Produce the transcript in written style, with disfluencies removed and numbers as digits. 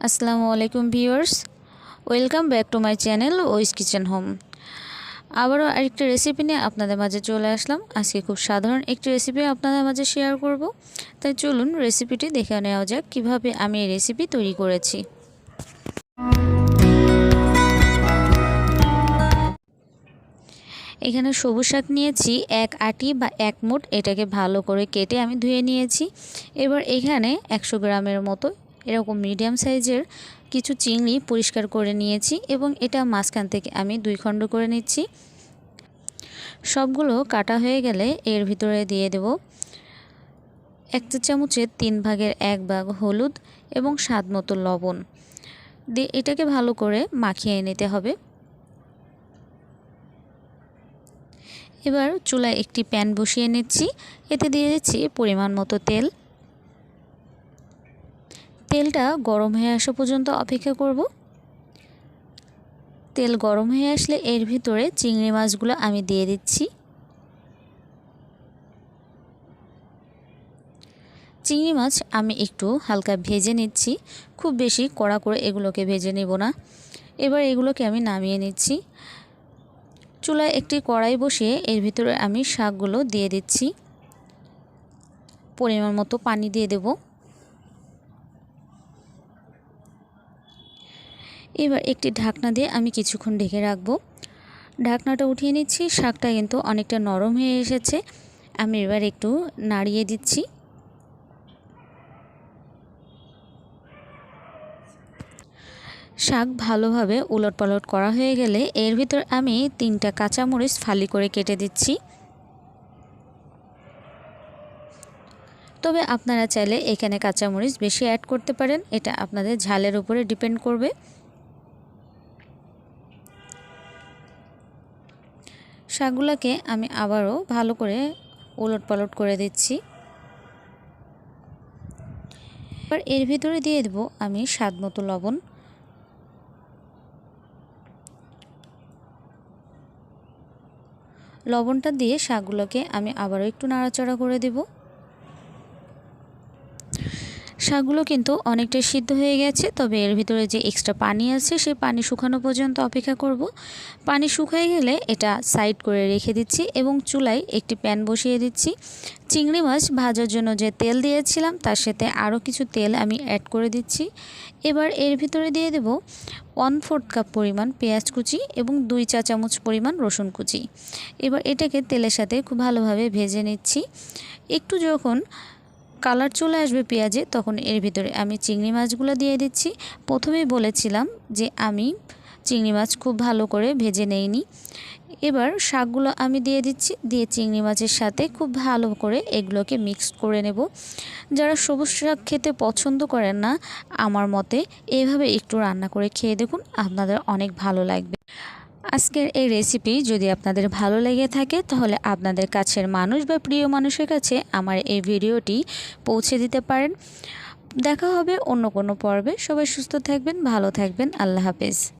আসসালামু আলাইকুম viewers, welcome back to my channel ওইস কিচেন হোম। আবারও আরেকটি রেসিপি নিয়ে আপনাদের মাঝে চলে আসলাম। আজকে খুব সাধারণ একটি রেসিপি আপনাদের মাঝে শেয়ার করব। তাই চলুন রেসিপিটি দেখে নেওয়া যাক কিভাবে আমি এই রেসিপি তৈরি করেছি। এখানে সবুজ শাক নিয়েছি 1 আটি বা 1 মুঠ। এটাকে ভালো করে কেটে আমি ধুয়ে নিয়েছি। এবার এখানে 100 গ্রামের মতো এরকম মিডিয়াম সাইজের কিছু চিংড়ি পরিষ্কার করে নিয়েছি এবং এটা মাঝখান থেকে আমি 2 খণ্ড করে নিচ্ছি। সবগুলো কাটা হয়ে গেলে এর ভিতরে দিয়ে দেব 1 চা চামচের 3 ভাগের 1 ভাগ হলুদ এবং স্বাদ মতো লবণ দিয়ে এটাকে ভালো করে মাখিয়ে নিতে হবে। এবার চুলায় একটি প্যান বসিয়ে নিচ্ছি। এতে দিয়ে দিচ্ছি পরিমাণ মতো তেল। তেলটা গরম হয়ে আসা পর্যন্ত অপেক্ষা করব। তেল গরম হয়ে আসলে এর ভিতরে চিংড়ি মাছগুলো আমি দিয়ে দিচ্ছি। চিংড়ি মাছ আমি একটু হালকা ভেজে নিচ্ছি, খুব বেশি কড়া করে এগুলোকে ভেজে নেব না। এবার এগুলোকে আমি নামিয়ে নিচ্ছি। চুলায় একটি কড়াই বসিয়ে এর ভিতরে আমি শাকগুলো দিয়ে দিচ্ছি। পরিমাণ মতো পানি দিয়ে দেব। এবার একটি ঢাকনা দিয়ে আমি কিছুক্ষণ ঢেকে রাখবো। ঢাকনাটা উঠিয়ে নিচ্ছি। শাকটা কিন্তু অনেকটা নরম হয়ে এসেছে। আমি এবার একটু নাড়িয়ে দিচ্ছি। শাক ভালোভাবে উলটপালট করা হয়ে গেলে এর ভিতর আমি 3টা কাঁচামরিচ ফালি করে কেটে দিচ্ছি। তবে আপনারা চাইলে এখানে কাঁচামরিচ বেশি অ্যাড করতে পারেন, এটা আপনাদের ঝালের উপরে ডিপেন্ড করবে। শাকগুলোকে আমি আবারও ভালো করে উলটপালট করে দিচ্ছি। এবার এর ভিতরে দিয়ে দেব আমি স্বাদ মতো লবণ। লবণটা দিয়ে শাকগুলোকে আমি আবারও একটু নাড়াচাড়া করে দেব। শাকগুলো কিন্তু অনেকটাই সিদ্ধ হয়ে গেছে, তবে এর ভিতরে যে এক্সট্রা পানি আছে সেই পানি শুকানো পর্যন্ত অপেক্ষা করব। পানি শুকিয়ে গেলে এটা সাইড করে রেখে দিচ্ছি এবং চুলায় একটি প্যান বসিয়ে দিচ্ছি। চিংড়ি মাছ ভাজার জন্য যে তেল দিয়েছিলাম তার সাথে আরও কিছু তেল আমি অ্যাড করে দিচ্ছি। এবার এর ভিতরে দিয়ে দেব 1/4 কাপ পরিমাণ পেঁয়াজ কুচি এবং 2 চা চামচ পরিমাণ রসুন কুচি। এবার এটাকে তেলের সাথে খুব ভালোভাবে ভেজে নিচ্ছি। একটু যখন কালার চলে আসবে পেঁয়াজে, তখন এর ভিতরে আমি চিংড়ি মাছগুলো দিয়ে দিচ্ছি। প্রথমেই বলেছিলাম যে আমি চিংড়ি মাছ খুব ভালো করে ভেজে নেইনি। এবার শাকগুলো আমি দিয়ে দিচ্ছি, দিয়ে চিংড়ি মাছের সাথে খুব ভালো করে এগুলোকে মিক্স করে নেব। যারা সবুজ শাক খেতে পছন্দ করেন না, আমার মতে এইভাবে একটু রান্না করে খেয়ে দেখুন, আপনাদের অনেক ভালো লাগবে। আজকের এই রেসিপি যদি আপনাদের ভালো লেগে থাকে তাহলে আপনাদের কাছের মানুষ বা প্রিয় মানুষের কাছে আমার এই ভিডিওটি পৌঁছে দিতে পারেন। দেখা হবে অন্য কোনো পর্বে। সবাই সুস্থ থাকবেন, ভালো থাকবেন। আল্লাহ হাফেজ।